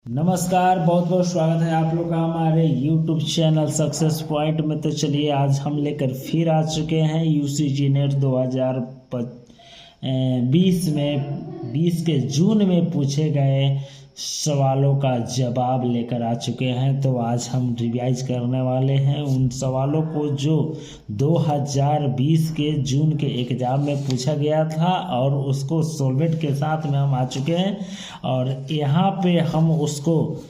नमस्कार, बहुत बहुत स्वागत है आप लोग का हमारे YouTube चैनल सक्सेस पॉइंट में। तो चलिए आज हम लेकर फिर आ चुके हैं UCG नेट 2020 में 20 के जून में पूछे गए सवालों का जवाब लेकर आ चुके हैं। तो आज हम रिवाइज करने वाले हैं उन सवालों को जो 2020 के जून के एग्ज़ाम में पूछा गया था और उसको सॉल्वेंट के साथ में हम आ चुके हैं और यहाँ पे हम उसको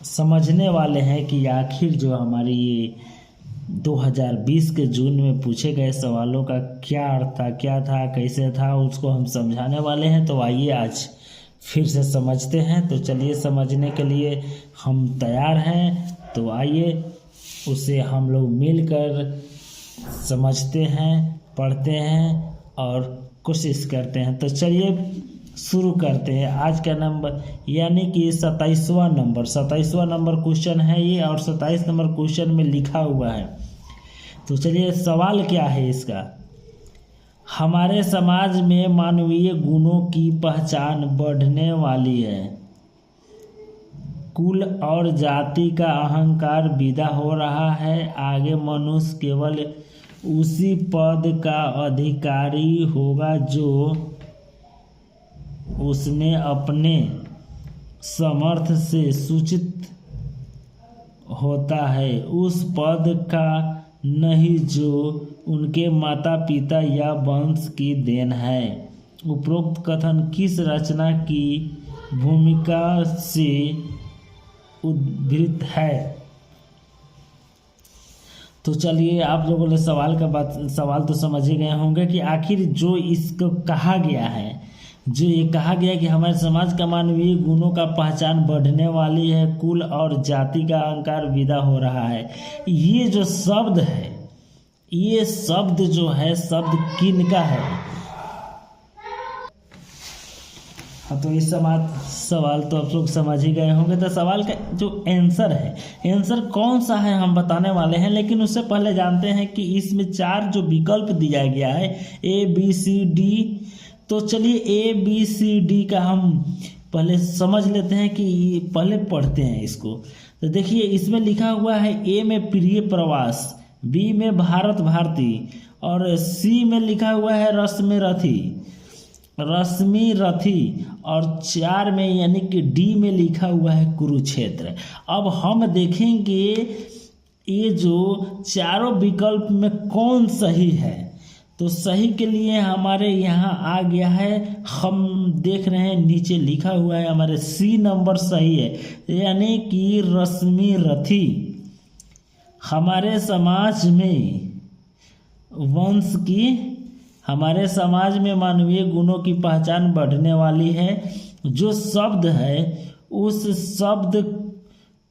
समझने वाले हैं कि आखिर जो हमारी ये 2020 के जून में पूछे गए सवालों का क्या अर्थ था, क्या था, कैसे था, उसको हम समझाने वाले हैं। तो आइए आज फिर से समझते हैं। तो चलिए समझने के लिए हम तैयार हैं। तो आइए उसे हम लोग मिलकर समझते हैं, पढ़ते हैं और कोशिश करते हैं। तो चलिए शुरू करते हैं। आज का नंबर यानी कि 27वां नंबर क्वेश्चन है ये और 27 नंबर क्वेश्चन में लिखा हुआ है। तो चलिए सवाल क्या है इसका। हमारे समाज में मानवीय गुणों की पहचान बढ़ने वाली है। कुल और जाति का अहंकार विदा हो रहा है। आगे मनुष्य केवल उसी पद का अधिकारी होगा जो उसने अपने समर्थ से सूचित होता है, उस पद का नहीं जो उनके माता पिता या वंश की देन है। उपरोक्त कथन किस रचना की भूमिका से उद्धृत है। तो चलिए आप लोगों ने सवाल तो समझ ही गए होंगे कि आखिर जो इसको कहा गया है, जो ये कहा गया कि हमारे समाज का मानवीय गुणों का पहचान बढ़ने वाली है, कुल और जाति का अहंकार विदा हो रहा है। ये जो शब्द है, ये शब्द जो है, शब्द किन का है। हाँ, तो इस सवाल तो आप लोग समझ ही गए होंगे। तो सवाल का जो आंसर है, आंसर कौन सा है हम बताने वाले हैं, लेकिन उससे पहले जानते हैं कि इसमें 4 जो विकल्प दिया गया है ABCD। तो चलिए ABCD का हम पहले समझ लेते हैं कि पहले पढ़ते हैं इसको। तो देखिए इसमें लिखा हुआ है A में प्रिय प्रवास, B में भारत भारती और C में लिखा हुआ है रश्मि रथी और 4 में यानी कि D में लिखा हुआ है कुरुक्षेत्र। अब हम देखेंगे ये जो चारों विकल्प में कौन सही है। तो सही के लिए हमारे यहाँ आ गया है, हम देख रहे हैं नीचे लिखा हुआ है हमारे C नंबर सही है, यानी कि रश्मि रथी। हमारे समाज में मानवीय गुणों की पहचान बढ़ने वाली है। जो शब्द है उस शब्द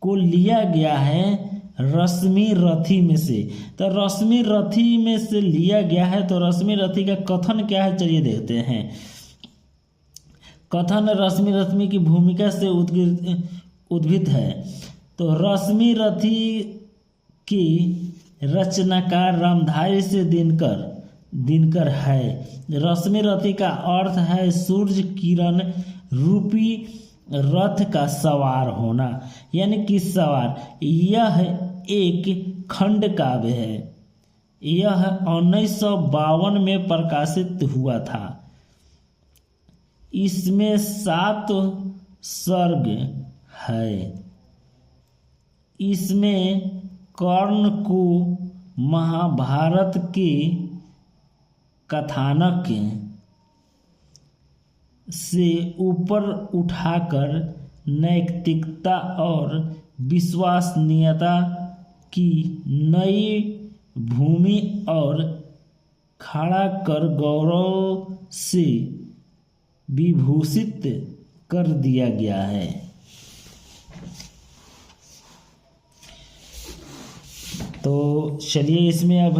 को लिया गया है रश्मि रथी में से। तो रश्मि रथी में से लिया गया है। तो रश्मि रथी का कथन क्या है, चलिए देखते हैं। कथन रश्मि रथी की भूमिका से उद्भित है। तो रश्मि रथी की रचनाकार रामधारी से दिनकर है। रश्मि रथी का अर्थ है सूर्य किरण रूपी रथ का सवार होना, यानी कि सवार। यह एक खंड काव्य है। यह 1952 में प्रकाशित हुआ था। इसमें 7 सर्ग है। इसमें कर्ण को महाभारत के कथानक से ऊपर उठाकर नैतिकता और विश्वसनीयता की नई भूमि और खड़ा कर गौरव से विभूषित कर दिया गया है। तो चलिए इसमें अब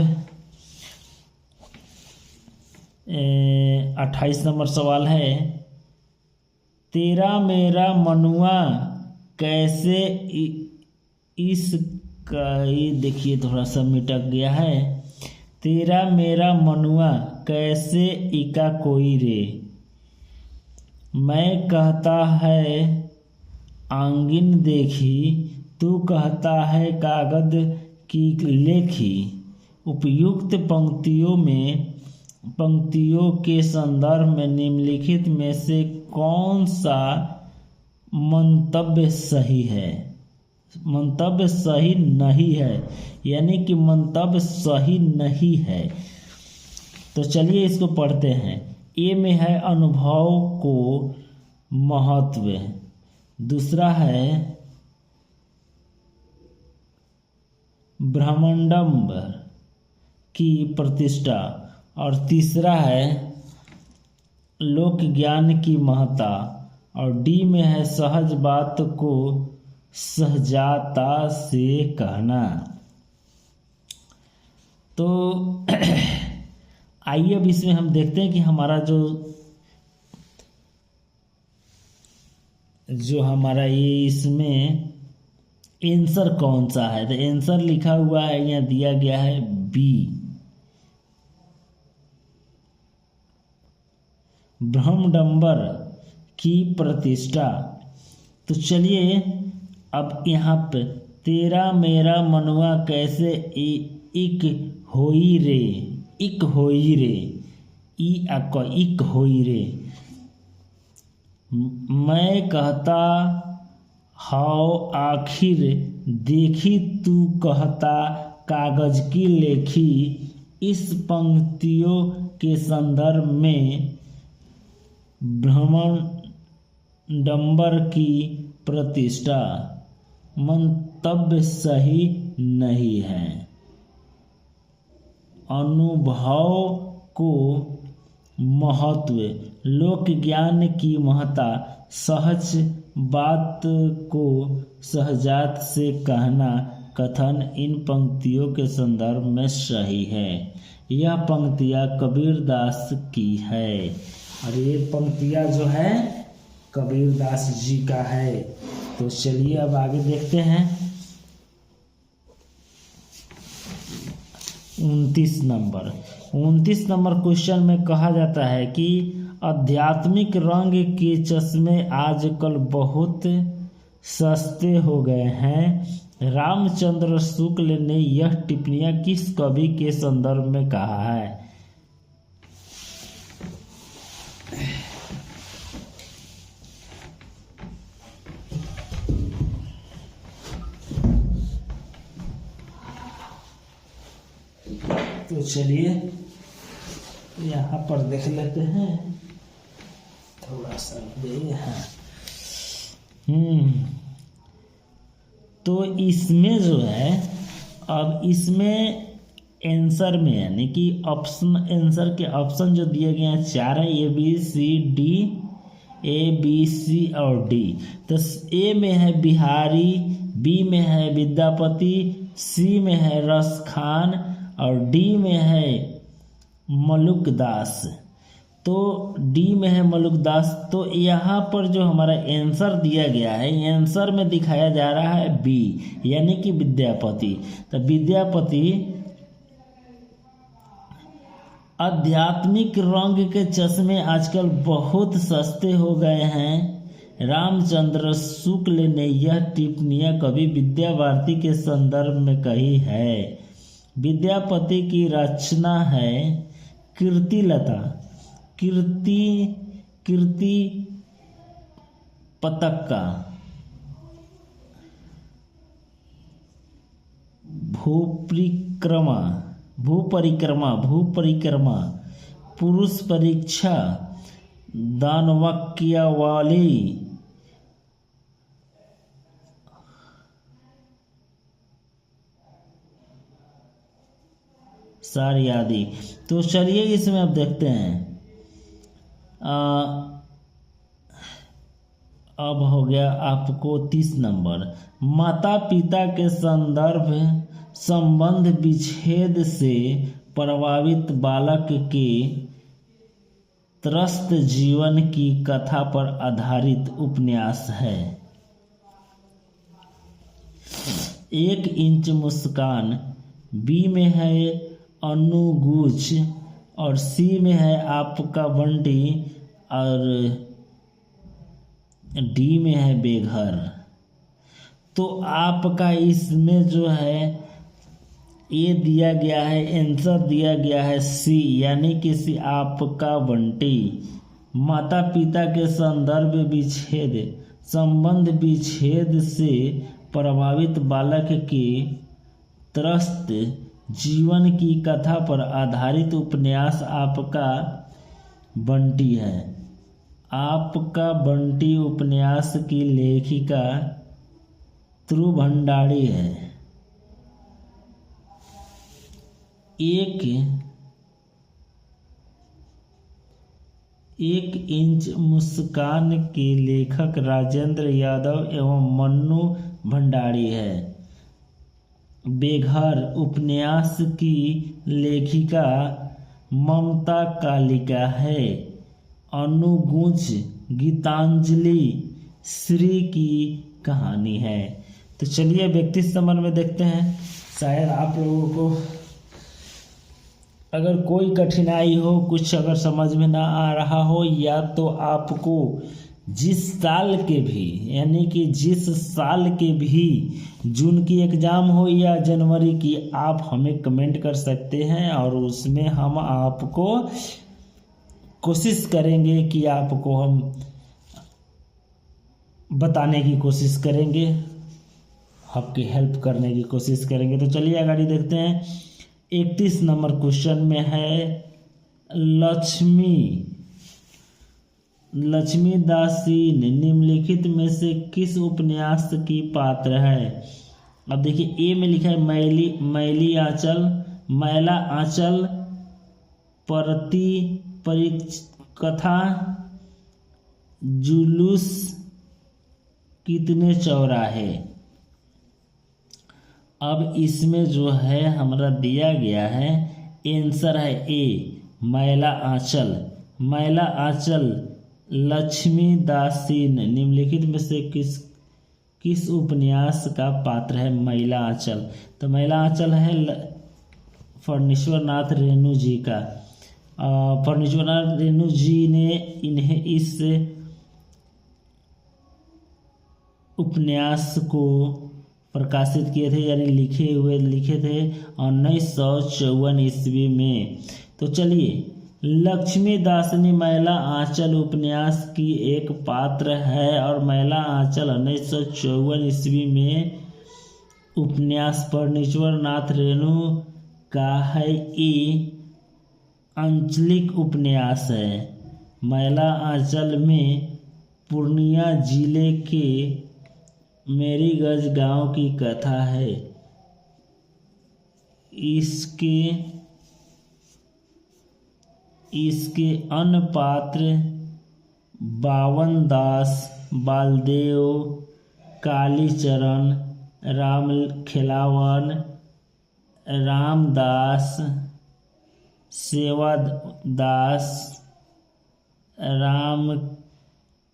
28 नंबर सवाल है। तेरा मेरा मनुआ कैसे इसका, ये देखिए थोड़ा सा मिटक गया है। तेरा मेरा मनुआ कैसे इका कोई रे, मैं कहता है आंगिन देखी तू कहता है कागज की लेखी। उपयुक्त पंक्तियों के संदर्भ में निम्नलिखित में से कौन सा मंतव्य सही है? मंतव्य सही नहीं है, यानी कि मंतव्य सही नहीं है। तो चलिए इसको पढ़ते हैं। ए में है अनुभव को महत्व, दूसरा है ब्रह्मांडम्बर की प्रतिष्ठा, और तीसरा है लोक ज्ञान की महत्ता, और डी में है सहज बात को सहजाता से कहना। तो आइए अब इसमें हम देखते हैं कि हमारा जो हमारा ये इसमें आंसर कौन सा है। तो आंसर लिखा हुआ है, यहाँ दिया गया है बी, ब्रह्मांडम्बर की प्रतिष्ठा। तो चलिए अब यहाँ पे तेरा मेरा मनुआ कैसे इक होई रे, इक होई रे, इक होई रे। मैं कहता हाओ आखिर देखी तू कहता कागज की लेखी। इस पंक्तियों के संदर्भ में ब्रह्मांडम्बर की प्रतिष्ठा मंतव्य सही नहीं है। अनुभव को महत्व, लोक ज्ञान की महत्ता, सहज बात को सहजात से कहना कथन इन पंक्तियों के संदर्भ में सही है। यह पंक्तियाँ कबीरदास की है, और ये पंक्तियाँ जो है कबीरदास जी का है। तो चलिए अब आगे देखते हैं। 29 नंबर क्वेश्चन में कहा जाता है कि आध्यात्मिक रंग के चश्मे आजकल बहुत सस्ते हो गए हैं। रामचंद्र शुक्ल ने यह टिप्पणियां किस कवि के संदर्भ में कहा है? तो चलिए यहाँ पर देख लेते हैं, थोड़ा सा हाँ। तो इसमें जो है, अब इसमें आंसर में यानी कि ऑप्शन, आंसर के ऑप्शन जो दिए गए हैं 4 है, ए बी सी और डी। तो ए में है बिहारी, बी में है विद्यापति, सी में है रस खान, और डी में है मलुकदास। तो डी में है मलुकदास। तो यहाँ पर जो हमारा आंसर दिया गया है, आंसर में दिखाया जा रहा है बी, यानी कि विद्यापति। तो विद्यापति आध्यात्मिक रंग के चश्मे आजकल बहुत सस्ते हो गए हैं। रामचंद्र शुक्ल ने यह टिप्पणियां कवि विद्यावारिधि के संदर्भ में कही है। विद्यापति की रचना है कीर्तिलता, कीर्ति पतक्का, भूपरिक्रमा, पुरुष परीक्षा, दानवाक्यावली, सारी आदि। तो चलिए इसमें अब देखते हैं। अब हो गया आपको 30 नंबर। माता पिता के संबंध विच्छेद से प्रभावित बालक के त्रस्त जीवन की कथा पर आधारित उपन्यास है। 1 इंच मुस्कान, बी में है अनुगूज, और सी में है आपका बंटी, और डी में है बेघर। तो आपका इसमें जो है ये दिया गया है, आंसर दिया गया है सी, यानी कि आपका बंटी। माता पिता के संदर्भ विच्छेद संबंध विच्छेद से प्रभावित बालक के त्रस्त जीवन की कथा पर आधारित उपन्यास आपका बंटी है। आपका बंटी उपन्यास की लेखिका ध्रुव भंडारी है। एक इंच मुस्कान के लेखक राजेंद्र यादव एवं मन्नू भंडारी है। बेघर उपन्यास की लेखिका ममता कालिका है। अनुगुंज गीतांजलि श्री की कहानी है। तो चलिए व्यक्ति संबंध में देखते हैं। शायद आप लोगों को अगर कोई कठिनाई हो, कुछ अगर समझ में ना आ रहा हो, या तो आपको जिस साल के भी, यानी कि जिस साल के भी जून की एग्ज़ाम हो या जनवरी की, आप हमें कमेंट कर सकते हैं और उसमें हम आपको कोशिश करेंगे कि आपको हम बताने की कोशिश करेंगे, आपकी हेल्प करने की कोशिश करेंगे। तो चलिए आगे देखते हैं। 31 नंबर क्वेश्चन में है लक्ष्मी दासीन निम्नलिखित में से किस उपन्यास की पात्र है। अब देखिए ए में लिखा है मैला आंचल, परती परिकथा, जुलूस, कितने चौराहे। अब इसमें जो है हमारा दिया गया है आंसर है ए मैला आंचल लक्ष्मी दासीन निम्नलिखित में से किस उपन्यास का पात्र है मैला आंचल। तो मैला आंचल है फणीश्वर नाथ रेणु जी का। फणीश्वर नाथ रेणु जी ने इन्हें इस उपन्यास को प्रकाशित किए थे, यानी लिखे थे 1954 ईस्वी में। तो चलिए लक्ष्मी दासिनी मैला आंचल उपन्यास की एक पात्र है और मैला आंचल 1954 ईस्वी में उपन्यास फणीश्वर नाथ रेणु का है। ये आंचलिक उपन्यास है। मैला आंचल में पूर्णिया जिले के मेरीगंज गांव की कथा है। इसके अन्य पात्र बावन दास, बालदेव, कालीचरण, राम खिलावन, रामदास, सेवादास, राम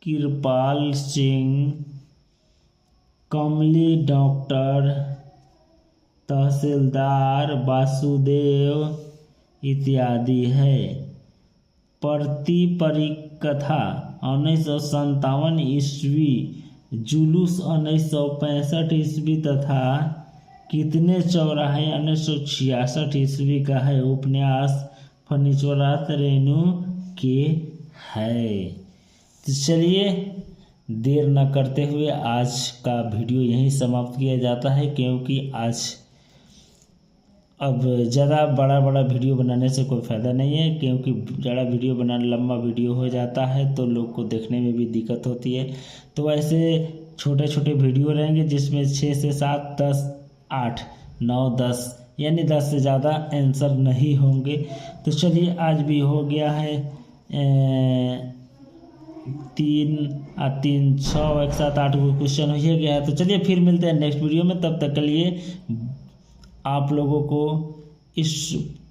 कृपाल सिंह, कमली डॉक्टर, तहसीलदार, वासुदेव इत्यादि है। परती परिकथा 1957 ईस्वी, जुलूस 1965 ईस्वी तथा कितने चौराहे 1966 ईस्वी का है उपन्यास फणीश्वर नाथ रेणु के है। तो चलिए देर न करते हुए आज का वीडियो यहीं समाप्त किया जाता है, क्योंकि आज अब ज़्यादा बड़ा वीडियो बनाने से कोई फ़ायदा नहीं है, क्योंकि ज़्यादा वीडियो बनाने लंबा वीडियो हो जाता है तो लोग को देखने में भी दिक्कत होती है। तो ऐसे छोटे छोटे वीडियो रहेंगे जिसमें 6 से 7, 10, 8, 9, 10 यानी 10 से ज़्यादा आंसर नहीं होंगे। तो चलिए आज भी हो गया है 3 6 एक साथ 8 क्वेश्चन हो गया है। तो चलिए फिर मिलते हैं नेक्स्ट वीडियो में। तब तक के लिए आप लोगों को इस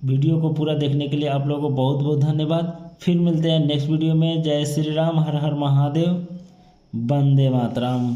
वीडियो को पूरा देखने के लिए आप लोगों को बहुत बहुत धन्यवाद। फिर मिलते हैं नेक्स्ट वीडियो में। जय श्री राम, हर हर महादेव, वंदे मातरम।